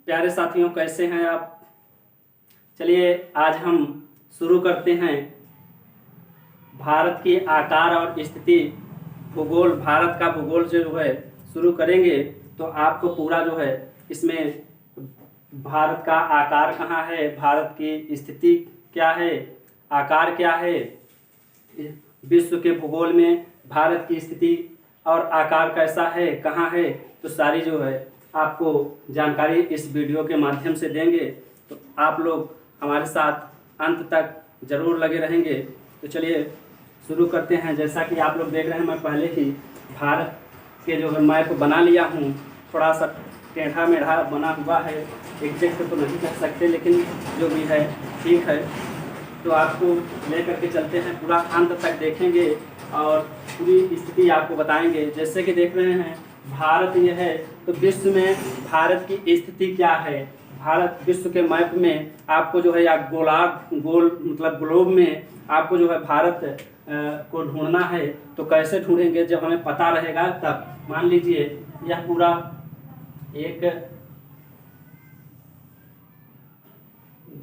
प्यारे साथियों, कैसे हैं आप। चलिए आज हम शुरू करते हैं भारत की आकार और स्थिति भूगोल। भारत का भूगोल जो है शुरू करेंगे तो आपको पूरा जो है इसमें भारत का आकार कहाँ है, भारत की स्थिति क्या है, आकार क्या है, विश्व के भूगोल में भारत की स्थिति और आकार कैसा है, कहाँ है, तो सारी जो है आपको जानकारी इस वीडियो के माध्यम से देंगे। तो आप लोग हमारे साथ अंत तक ज़रूर लगे रहेंगे। तो चलिए शुरू करते हैं। जैसा कि आप लोग देख रहे हैं, मैं पहले ही भारत के जो है मैप बना लिया हूँ। थोड़ा सा टेढ़ा मेढ़ा बना हुआ है, एग्जैक्ट तो नहीं कह सकते, लेकिन जो भी है ठीक है। तो आपको लेकर के चलते हैं, पूरा अंत तक देखेंगे और पूरी स्थिति आपको बताएंगे। जैसे कि देख रहे हैं भारत ये है, तो विश्व में भारत की स्थिति क्या है। भारत विश्व के मैप में आपको जो है या गोल मतलब ग्लोब में आपको जो है भारत को ढूंढना है। तो कैसे ढूंढेंगे, जब हमें पता रहेगा तब। मान लीजिए यह पूरा एक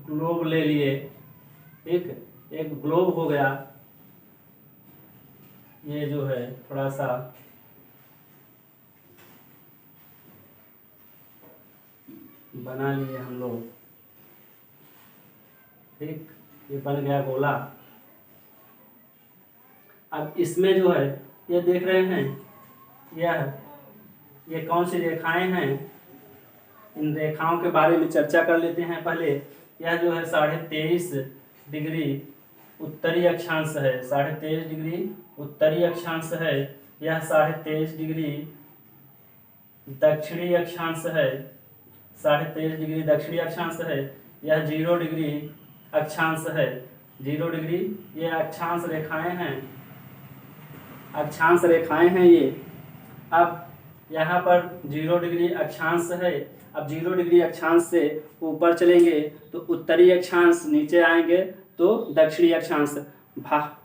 ग्लोब ले लिए, एक ग्लोब हो गया। ये जो है थोड़ा सा बना लिए हम लोग, ठीक, ये बन गया गोला। अब इसमें जो है ये देख रहे हैं, ये कौन सी रेखाएं हैं, इन रेखाओं के बारे में चर्चा कर लेते हैं पहले। यह जो है 23.5 डिग्री उत्तरी अक्षांश है, 23.5 डिग्री उत्तरी अक्षांश है। यह 23.5 डिग्री दक्षिणी अक्षांश है, 23.5 डिग्री दक्षिणी अक्षांश है। यह 0 डिग्री अक्षांश है, 0 डिग्री। ये अक्षांश रेखाएं हैं, अक्षांश रेखाएं हैं ये। अब यहाँ पर 0 डिग्री अक्षांश है। अब 0 डिग्री अक्षांश से ऊपर चलेंगे तो उत्तरी अक्षांश, नीचे आएंगे तो दक्षिणी अक्षांश।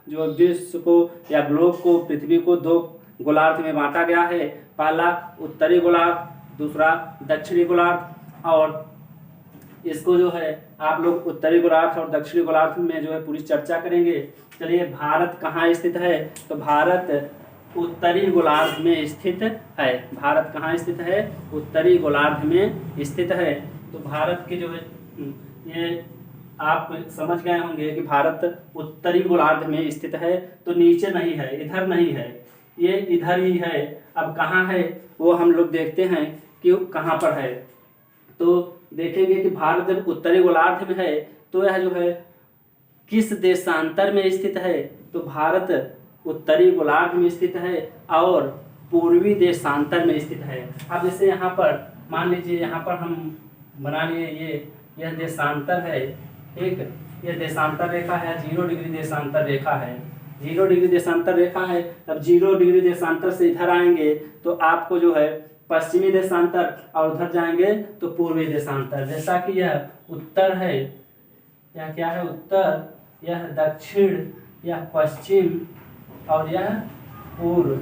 जो विश्व को या ग्लोब को, पृथ्वी को दो गोलार्ध में बांटा गया है। पहला उत्तरी गोलार्ध, दूसरा दक्षिणी गोलार्ध। और इसको जो है आप लोग उत्तरी गोलार्ध और दक्षिणी गोलार्ध में जो है पूरी चर्चा करेंगे। चलिए भारत कहाँ स्थित है, तो भारत उत्तरी गोलार्ध में स्थित है। भारत कहाँ स्थित है, उत्तरी गोलार्ध में स्थित है। तो भारत की जो है ये आप समझ गए होंगे कि भारत उत्तरी गोलार्ध में स्थित है। तो नीचे नहीं है, इधर नहीं है, ये इधर ही है। अब कहाँ है वो हम लोग देखते हैं कि कहाँ पर है। तो देखेंगे कि भारत जब उत्तरी गोलार्ध में है तो यह जो है किस देशांतर में स्थित है, तो भारत उत्तरी गोलार्ध में स्थित है और पूर्वी देशांतर में स्थित है। अब जैसे यहाँ पर मान लीजिए, यहाँ पर हम बना लिए यह देशांतर है, ठीक। ये देशांतर रेखा है, 0 डिग्री देशांतर रेखा है, 0 डिग्री देशांतर रेखा है। तब 0 डिग्री देशांतर से इधर आएंगे तो आपको जो है पश्चिमी देशांतर, और उधर जाएंगे तो पूर्वी देशांतर। जैसा कि यह उत्तर है, यह क्या है, उत्तर, यह दक्षिण, यह पश्चिम और यह पूर्व।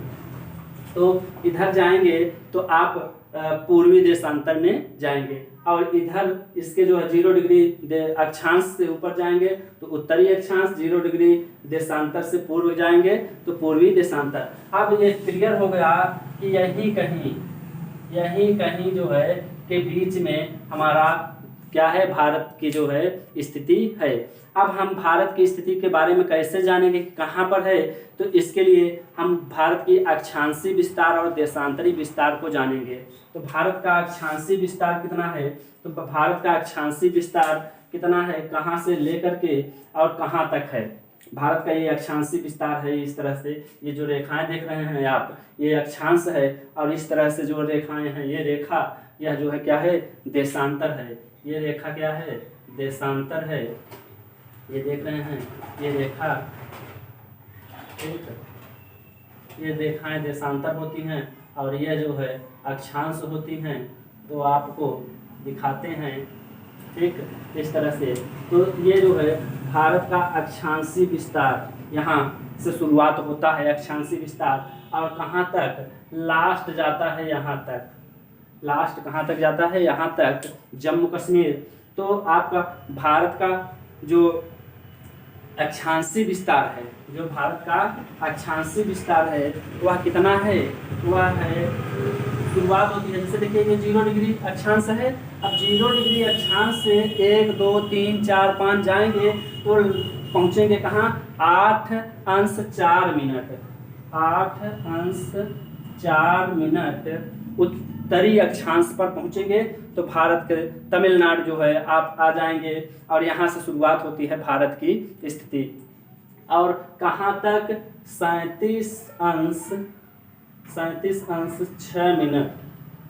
तो इधर जाएंगे तो आप पूर्वी देशांतर में जाएंगे, और इधर इसके जो है 0 डिग्री अक्षांश से ऊपर जाएंगे तो उत्तरी अक्षांश, 0 डिग्री देशांतर से पूर्व जाएंगे तो पूर्वी देशांतर। अब ये क्लियर हो गया कि यही कहीं जो है के बीच में हमारा क्या है, भारत की जो है स्थिति है। अब हम भारत की स्थिति के बारे में कैसे जानेंगे कि कहाँ पर है, तो इसके लिए हम भारत की अक्षांशीय विस्तार और देशांतरी विस्तार को जानेंगे। तो भारत का अक्षांशीय विस्तार कितना है, तो भारत का अक्षांशीय विस्तार कितना है, कहाँ से लेकर के और कहाँ तक है। भारत का ये अक्षांशीय विस्तार है। इस तरह से ये जो रेखाएं देख रहे हैं आप, ये अक्षांश है, और इस तरह से जो रेखाएं हैं, ये रेखा, यह जो है क्या है, देशांतर है। ये रेखा क्या है, देशांतर है। ये देख रहे हैं, ये रेखा, ठीक, ये रेखाएं देशांतर होती हैं और ये जो है अक्षांश होती हैं। तो आपको दिखाते हैं, ठीक, इस तरह से। तो ये जो है भारत का अक्षांशीय विस्तार, यहाँ से शुरुआत होता है अक्षांशीय विस्तार, और कहाँ तक, लास्ट जाता है यहाँ तक, लास्ट कहाँ तक जाता है, यहाँ तक जम्मू कश्मीर। तो आपका भारत का जो अक्षांशीय विस्तार है, जो भारत का अक्षांशीय विस्तार है वह कितना है, वह है, शुरुआत होती है जैसे देखिए ये 0 डिग्री अक्षांश है। अब 0 डिग्री अक्षांश से 1 2 3 4 5 जाएंगे तो पहुंचेंगे कहाँ, 8 अंश 4 मिनट, 8 अंश 4 मिनट उत्तरी अक्षांश पर पहुंचेंगे तो भारत के तमिलनाडु जो है आप आ जाएंगे और यहाँ से शुरुआत होती है भारत की स्थिति। और कहाँ तक, 37 अंश 6 मिनट,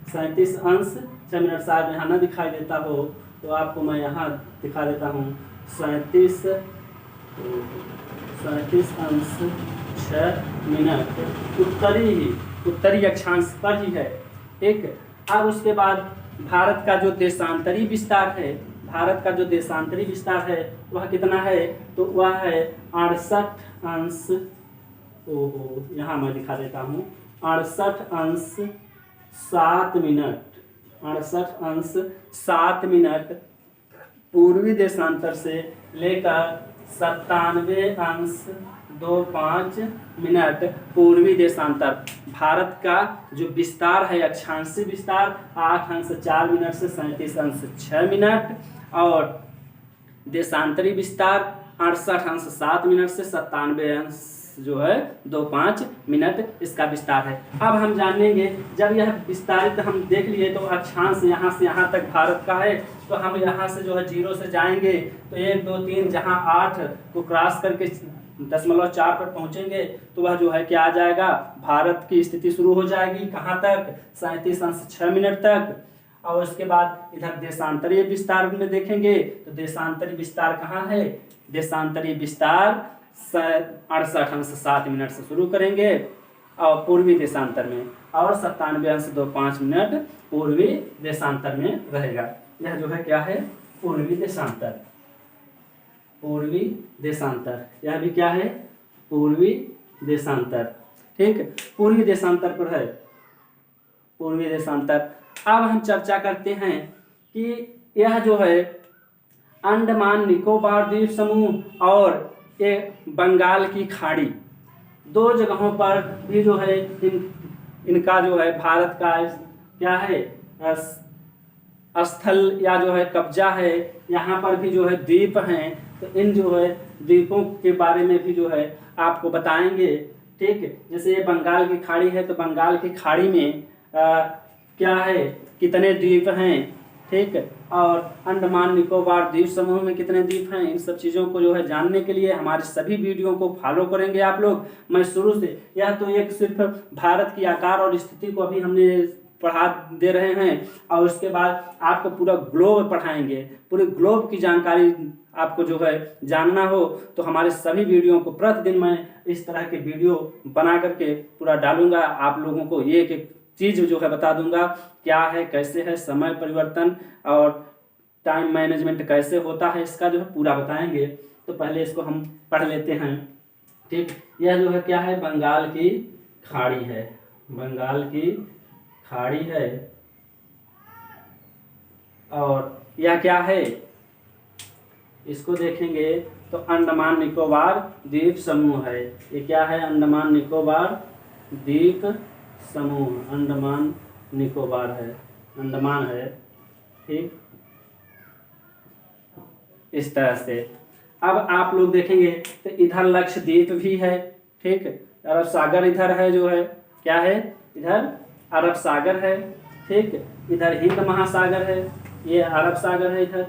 37 अंश 6 मिनट। शायद यहाँ ना दिखाई देता हो तो आपको मैं यहाँ दिखा देता हूँ, 37 अंश 6 मिनट उत्तरी अक्षांश पर ही है। ठीक, अब उसके बाद भारत का जो देशांतरी विस्तार है, भारत का जो देशांतरी विस्तार है वह कितना है, तो वह है 68 अंश, यहाँ मैं दिखा देता हूँ, 68 अंश 7 मिनट, 68 अंश 7 मिनट पूर्वी देशांतर से लेकर 97 अंश 25 मिनट पूर्वी देशांतर। भारत का जो विस्तार है अक्षांशीय विस्तार 8 अंश 4 मिनट से 37 अंश 6 मिनट, और देशांतरी विस्तार 68 अंश 7 मिनट से 97 अंश जो है 25 मिनट इसका विस्तार है। अब हम जानेंगे, जब यह विस्तारित हम देख लिए तो अक्षांश यहाँ से यहाँ तक भारत का है, तो हम यहाँ से जो है 0 से जाएंगे तो 1 2 3 जहाँ 8 को क्रॉस करके 0.4 पर पहुँचेंगे तो वह जो है क्या आ जाएगा, भारत की स्थिति शुरू हो जाएगी कहाँ तक, 37 अंश 6 मिनट तक। और उसके बाद इधर देशांतरीय विस्तार में देखेंगे तो देशांतरीय विस्तार कहाँ है, देशांतरीय विस्तार 68 अंश 7 मिनट से शुरू करेंगे और पूर्वी देशांतर में, और 97 अंश 25 मिनट पूर्वी देशांतर में रहेगा। यह जो है क्या है, पूर्वी देशांतर, पूर्वी देशांतर, यह भी क्या है, पूर्वी देशांतर। ठीक, पूर्वी देशांतर पर है, पूर्वी देशांतर। अब हम चर्चा करते हैं कि यह जो है अंडमान निकोबार द्वीप समूह और ये बंगाल की खाड़ी, दो जगहों पर भी जो है इनका जो है भारत का क्या है, स्थल या जो है कब्जा है, यहाँ पर भी जो है द्वीप हैं, तो इन जो है द्वीपों के बारे में भी जो है आपको बताएंगे। ठीक, जैसे ये बंगाल की खाड़ी है तो बंगाल की खाड़ी में क्या है, कितने द्वीप हैं, ठीक, और अंडमान निकोबार द्वीप समूह में कितने द्वीप हैं, इन सब चीज़ों को जो है जानने के लिए हमारे सभी वीडियो को फॉलो करेंगे आप लोग। मैं शुरू से, यह तो एक सिर्फ भारत की आकार और स्थिति को अभी हमने पढ़ा दे रहे हैं, और उसके बाद आपको पूरा ग्लोब पढ़ाएंगे, पूरे ग्लोब की जानकारी आपको जो है जानना हो तो हमारे सभी वीडियो को प्रतिदिन मैं इस तरह के वीडियो बना करके पूरा डालूंगा, आप लोगों को एक एक चीज़ जो है बता दूंगा, क्या है, कैसे है, समय परिवर्तन और टाइम मैनेजमेंट कैसे होता है, इसका जो है पूरा बताएंगे। तो पहले इसको हम पढ़ लेते हैं। ठीक, यह जो है क्या है, बंगाल की खाड़ी है, बंगाल की खाड़ी है, और यह क्या है, इसको देखेंगे तो अंडमान निकोबार द्वीप समूह है। ये क्या है, अंडमान निकोबार द्वीप समूह, अंडमान निकोबार है, अंडमान है। ठीक, इस तरह से अब आप लोग देखेंगे तो इधर लक्षद्वीप भी है। ठीक, अरब सागर इधर है, जो है क्या है, इधर अरब सागर है। ठीक, इधर हिंद महासागर है, ये अरब सागर है, इधर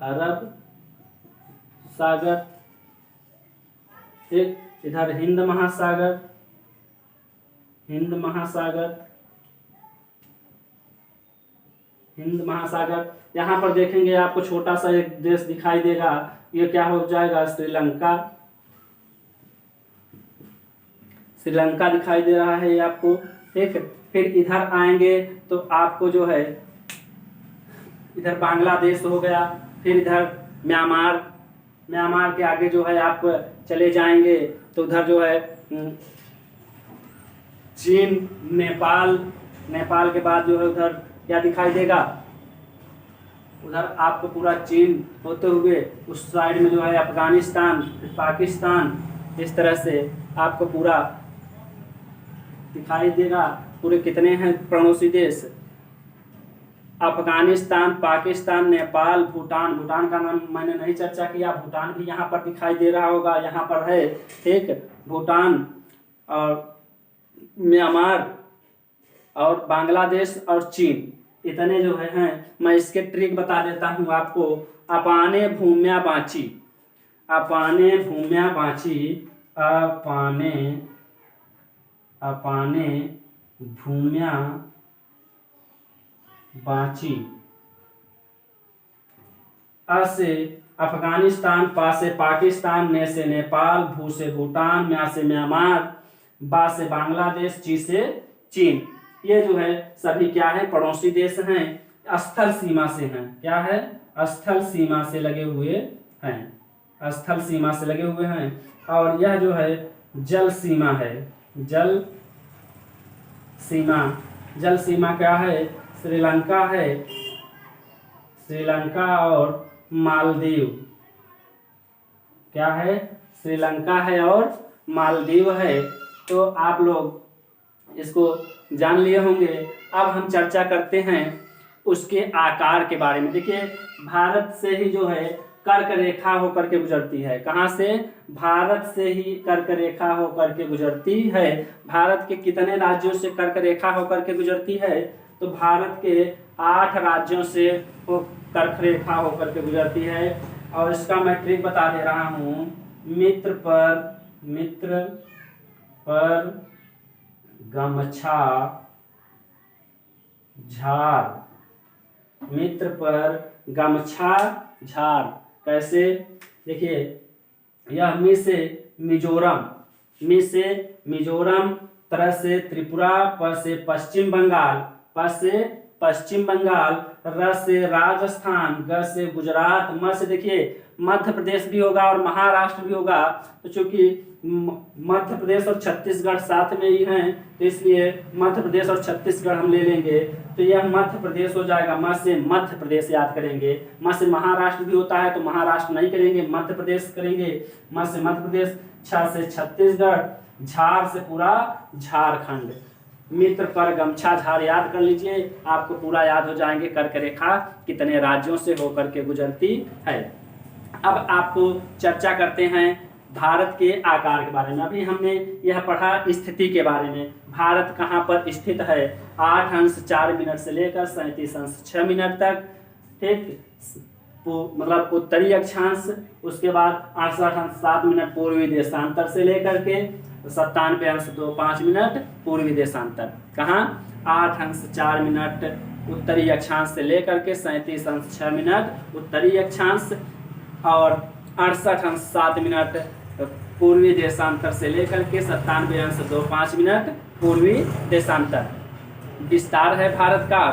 अरब सागर। ठीक, इधर हिंद महासागर, हिंद महासागर, हिंद महासागर। यहाँ पर देखेंगे आपको छोटा सा एक देश दिखाई देगा, ये क्या हो जाएगा, श्रीलंका, श्रीलंका दिखाई दे रहा है ये आपको। ठीक, फिर इधर आएंगे तो आपको जो है इधर बांग्लादेश हो गया, फिर इधर म्यांमार, म्यांमार के आगे जो है आप चले जाएंगे तो उधर जो है चीन, नेपाल, नेपाल के बाद जो है उधर क्या दिखाई देगा, उधर आपको पूरा चीन होते हुए उस साइड में जो है अफगानिस्तान, पाकिस्तान, इस तरह से आपको पूरा दिखाई देगा। पूरे कितने हैं पड़ोसी देश, अफगानिस्तान, पाकिस्तान, नेपाल, भूटान। भूटान का नाम मैंने नहीं चर्चा किया, भूटान भी यहाँ पर दिखाई दे रहा होगा, यहाँ पर है, ठीक। भूटान और म्यांमार और बांग्लादेश और चीन, इतने जो है हैं। मैं इसके ट्रिक बता देता हूँ आपको। अपाने भूम्या बाँची, अपाने भूम्या बाँची, अपाने अपाने भूम्या बाँची। अ से अफगानिस्तान, पा से पाकिस्तान, ने से नेपाल, भू से भूटान, म्या से म्यांमार, बा से बांग्लादेश, ची से चीन। ये जो है सभी क्या है, पड़ोसी देश हैं, स्थल सीमा से हैं। क्या है, स्थल सीमा से लगे हुए हैं, स्थल सीमा से लगे हुए हैं। और यह जो है जल सीमा है, जल सीमा। जल सीमा क्या है, श्रीलंका है, श्रीलंका और मालदीव। क्या है, श्रीलंका है और मालदीव है। तो आप लोग इसको जान लिए होंगे। अब हम चर्चा करते हैं उसके आकार के बारे में। देखिए, भारत से ही जो है कर्क रेखा होकर के गुजरती है। कहाँ से, भारत से ही कर्क रेखा होकर के गुजरती है। भारत के कितने राज्यों से कर्क रेखा होकर के गुजरती है, तो भारत के 8 राज्यों से वो कर्क रेखा होकर के गुजरती है। और इसका मैं ट्रिक बता दे रहा हूँ। मित्र पर गमछा झार, मित्र पर गमछा झार। कैसे, देखिए, यह मी से मिजोरम, मी से मिजोरम, त्र से त्रिपुरा, प से पश्चिम बंगाल, प से पश्चिम बंगाल, र से राजस्थान, ग से गुजरात, म से देखिए मध्य प्रदेश भी होगा और महाराष्ट्र भी होगा। तो चूंकि मध्य प्रदेश और छत्तीसगढ़ साथ में ही हैं, तो इसलिए मध्य प्रदेश और छत्तीसगढ़ हम ले लेंगे। तो यह मध्य प्रदेश हो जाएगा। म से मध्य प्रदेश याद करेंगे। म से महाराष्ट्र भी होता है तो महाराष्ट्र नहीं करेंगे, मध्य प्रदेश करेंगे। म से मध्य प्रदेश, छ से छत्तीसगढ़, झार से पूरा झारखंड। मित्र पर गमछा झार याद कर लीजिए, आपको पूरा याद हो जाएंगे कर्क रेखा कितने राज्यों से होकर के गुजरती है। अब आपको चर्चा करते हैं भारत के आकार के बारे में। अभी हमने यह पढ़ा स्थिति के बारे में। भारत कहाँ पर स्थित है, 8 अंश 4 मिनट से लेकर 37 अंश 6 मिनट तक, ठीक। मतलब उत्तरी अक्षांश, उसके बाद 68 अंश 7 मिनट पूर्वी देशांतर से लेकर के 97 अंश 5 मिनट पूर्वी देशांतर। कहाँ, 8 अंश 4 मिनट उत्तरी अक्षांश से लेकर के 37 अंश 6 मिनट उत्तरी अक्षांश, और 68 अंश 7 मिनट पूर्वी देशांतर से लेकर के 97 अंश 5 मिनट पूर्वी देशांतर। विस्तार है भारत का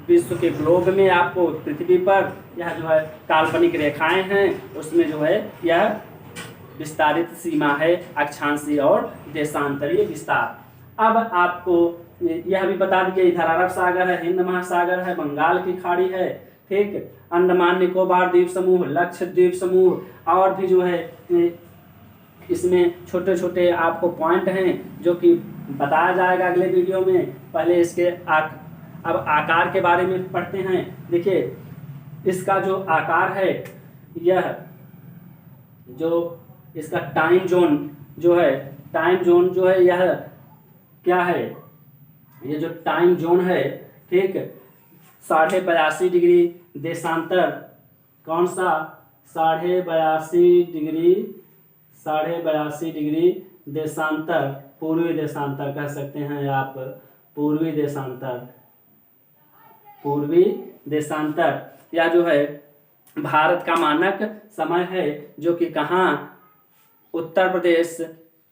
विश्व के ग्लोब में। आपको पृथ्वी पर यह जो है काल्पनिक रेखाएं हैं, उसमें जो है यह विस्तारित सीमा है, अक्षांशीय और देशांतरीय विस्तार। अब आपको यह भी बता दिए, इधर अरब सागर है, हिंद महासागर है, बंगाल की खाड़ी है, ठीक। अंडमान निकोबार द्वीप समूह, लक्षद्वीप समूह, और भी जो है इसमें छोटे छोटे आपको पॉइंट हैं जो कि बताया जाएगा अगले वीडियो में। पहले इसके अब आकार के बारे में पढ़ते हैं। देखिए, इसका जो आकार है, यह जो इसका टाइम जोन जो है, टाइम जोन जो है यह क्या है, ये जो टाइम जोन है, ठीक, 82.5 डिग्री देशांतर। कौन सा, 82.5 डिग्री देशांतर, पूर्वी देशांतर कह सकते हैं आप, पूर्वी देशांतर। यह जो है भारत का मानक समय है, जो कि कहाँ, उत्तर प्रदेश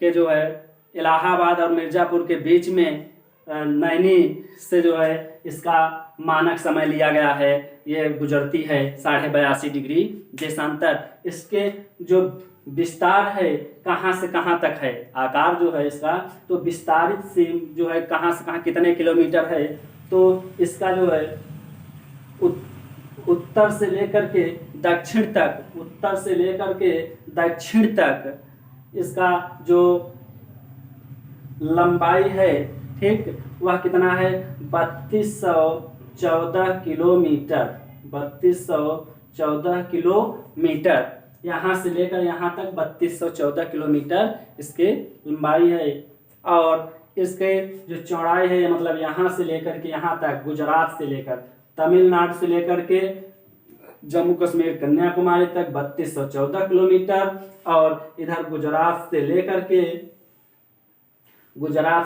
के जो है इलाहाबाद और मिर्जापुर के बीच में नैनी से जो है इसका मानक समय लिया गया है। ये गुजरती है 82.5 डिग्री देशांतर। इसके जो विस्तार है कहाँ से कहाँ तक है, आकार जो है इसका, तो विस्तारित सीम जो है कहाँ से कहाँ कितने किलोमीटर है, तो इसका जो है उत्तर से लेकर के दक्षिण तक, उत्तर से लेकर के दक्षिण तक इसका जो लंबाई है, ठीक, वह कितना है 3214 किलोमीटर, 3214 किलोमीटर। यहाँ से लेकर यहाँ तक 3214 किलोमीटर इसके लंबाई है। और इसके जो चौड़ाई है, मतलब यहाँ से लेकर के यहाँ तक, गुजरात से लेकर, तमिलनाडु से लेकर के जम्मू कश्मीर कन्याकुमारी तक 3214 किलोमीटर, और इधर गुजरात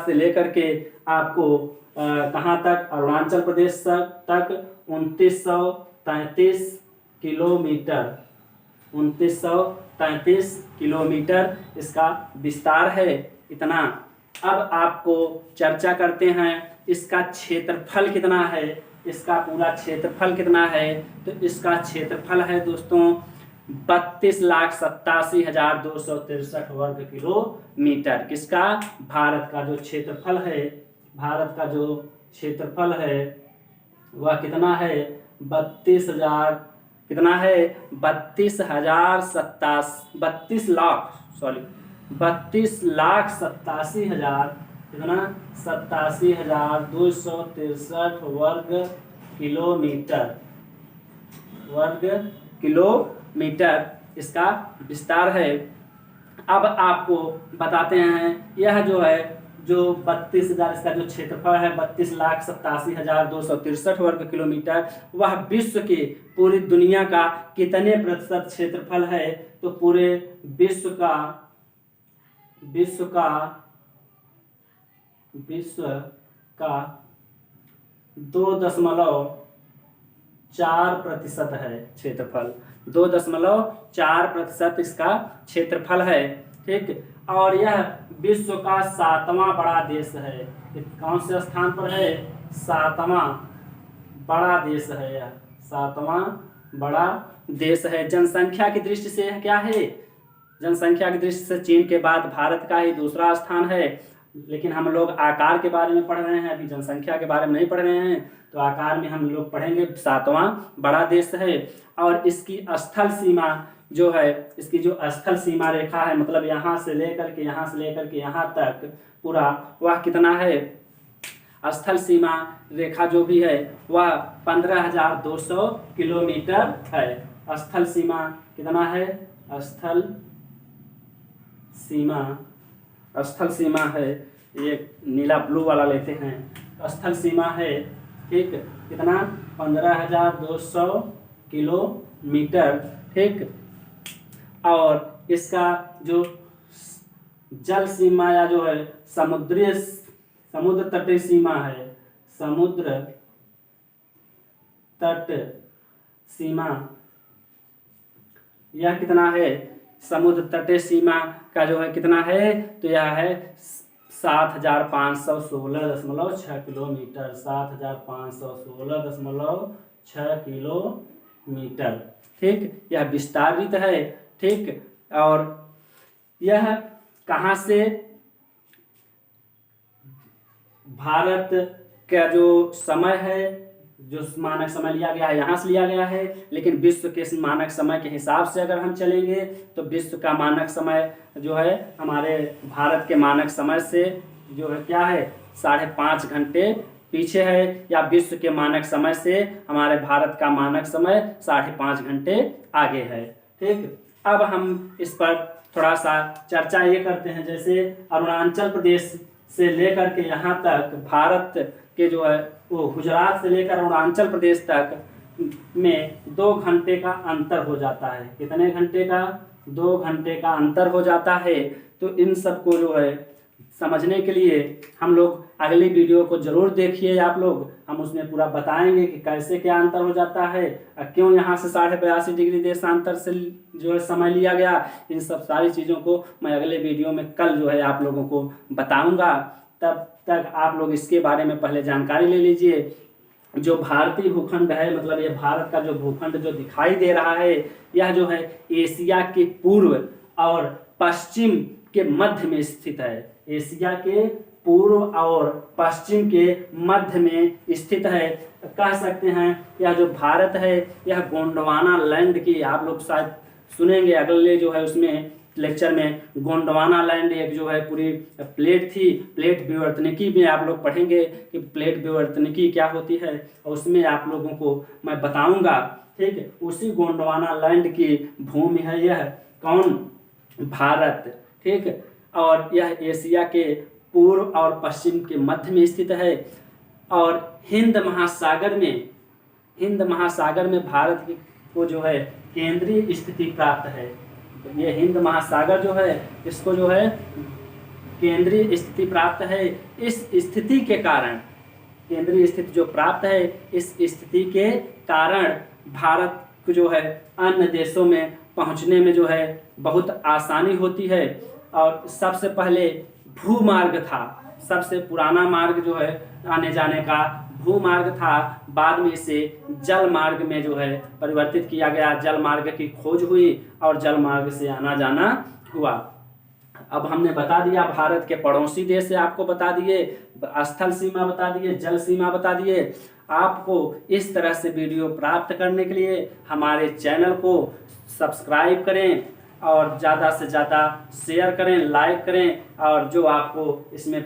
से लेकर के आपको कहाँ तक, अरुणाचल प्रदेश तक 2933 किलोमीटर, 2933 किलोमीटर इसका विस्तार है, इतना। अब आपको चर्चा करते हैं इसका क्षेत्रफल कितना है, इसका पूरा क्षेत्रफल कितना है। तो इसका क्षेत्रफल है दोस्तों 32,87,263 वर्ग किलोमीटर। किसका, भारत का जो क्षेत्रफल है, भारत का जो क्षेत्रफल है वह कितना है 32,000, कितना है 32,87,000 कितना 87,263 वर्ग किलोमीटर इसका विस्तार है। अब आपको बताते हैं यह जो है जो 32,000 इसका जो क्षेत्रफल है 32,87,263 वर्ग किलोमीटर, वह विश्व के पूरी दुनिया का कितने प्रतिशत क्षेत्रफल है। तो पूरे विश्व का 2.4% है क्षेत्रफल, 2.4% इसका क्षेत्रफल है, ठीक। और यह विश्व का 7वां बड़ा देश है। कौन से स्थान पर है, 7वां बड़ा देश है, यह 7वां बड़ा देश है। जनसंख्या की दृष्टि से यह क्या है, जनसंख्या की दृष्टि से चीन के बाद भारत का ही दूसरा स्थान है। लेकिन हम लोग आकार के बारे में पढ़ रहे हैं, अभी जनसंख्या के बारे में नहीं पढ़ रहे हैं, तो आकार में हम लोग पढ़ेंगे। 7वां बड़ा देश है। और इसकी स्थल सीमा जो है, इसकी जो स्थल सीमा रेखा है, मतलब यहाँ से लेकर के यहाँ तक पूरा, वह कितना है, स्थल सीमा रेखा जो भी है वह 15,200 किलोमीटर है। स्थल सीमा कितना है, स्थल सीमा है, ये नीला ब्लू वाला लेते हैं, स्थल सीमा है, ठीक, कितना 15,200 किलोमीटर, ठीक। और इसका जो जल सीमा या जो है समुद्र तटीय सीमा है, समुद्र तट सीमा, यह कितना है, समुद्र तटीय सीमा का जो है कितना है, तो यह है 7,516.6 किलोमीटर, 7,516.6 किलोमीटर, ठीक। यह विस्तारित है, ठीक। और यह कहाँ से, भारत का जो समय है, जो मानक समय लिया गया है यहाँ से लिया गया है। लेकिन विश्व के मानक समय के हिसाब से अगर हम चलेंगे तो विश्व का मानक समय जो है हमारे भारत के मानक समय से जो है क्या है 5.5 घंटे पीछे है, या विश्व के मानक समय से हमारे भारत का मानक समय 5.5 घंटे आगे है, ठीक। अब हम इस पर थोड़ा सा चर्चा ये करते हैं, जैसे अरुणाचल प्रदेश से लेकर के यहाँ तक भारत के जो है वो गुजरात से लेकर अरुणाचल प्रदेश तक में 2 घंटे का अंतर हो जाता है। कितने घंटे का, 2 घंटे का अंतर हो जाता है। तो इन सब को जो है समझने के लिए हम लोग अगली वीडियो को जरूर देखिए आप लोग, हम उसमें पूरा बताएंगे कि कैसे क्या अंतर हो जाता है, क्यों यहाँ से 82.5 डिग्री देशांतर से जो है समय लिया गया। इन सब सारी चीज़ों को मैं अगले वीडियो में कल जो है आप लोगों को बताऊंगा। तब तक आप लोग इसके बारे में पहले जानकारी ले लीजिए। जो भारतीय भूखंड है, मतलब ये भारत का जो भूखंड जो दिखाई दे रहा है, यह जो है एशिया के पूर्व और पश्चिम के मध्य में स्थित है। एशिया के पूर्व और पश्चिम के मध्य में स्थित है। कह सकते हैं यह जो भारत है यह गोंडवाना लैंड की, आप लोग शायद सुनेंगे अगले जो है उसमें लेक्चर में, गोंडवाना लैंड एक जो है पूरी प्लेट थी। प्लेट विवर्तनिकी में आप लोग पढ़ेंगे कि प्लेट विवर्तनिकी क्या होती है, और उसमें आप लोगों को मैं बताऊंगा। ठीक है, उसी गोंडवाना लैंड की भूमि है यह, कौन? भारत। ठीक है, और यह एशिया के पूर्व और पश्चिम के मध्य में स्थित है, और हिंद महासागर में भारत को जो है केंद्रीय स्थिति प्राप्त है। ये हिंद महासागर जो है इसको जो है केंद्रीय स्थिति प्राप्त है। इस स्थिति के कारण, केंद्रीय स्थिति जो प्राप्त है, इस स्थिति के कारण भारत को जो है अन्य देशों में पहुंचने में जो है बहुत आसानी होती है। और सबसे पहले भूमार्ग था, सबसे पुराना मार्ग जो है आने जाने का भूमार्ग था। बाद में इसे जल मार्ग में जो है परिवर्तित किया गया, जल मार्ग की खोज हुई और जल मार्ग से आना जाना हुआ। अब हमने बता दिया भारत के पड़ोसी देश से, आपको बता दिए स्थल सीमा, बता दिए जल सीमा, बता दिए। आपको इस तरह से वीडियो प्राप्त करने के लिए हमारे चैनल को सब्सक्राइब करें और ज़्यादा से ज़्यादा शेयर करें, लाइक करें, और जो आपको इसमें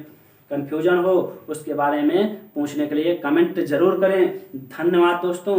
कन्फ्यूजन हो उसके बारे में पूछने के लिए कमेंट जरूर करें। धन्यवाद दोस्तों।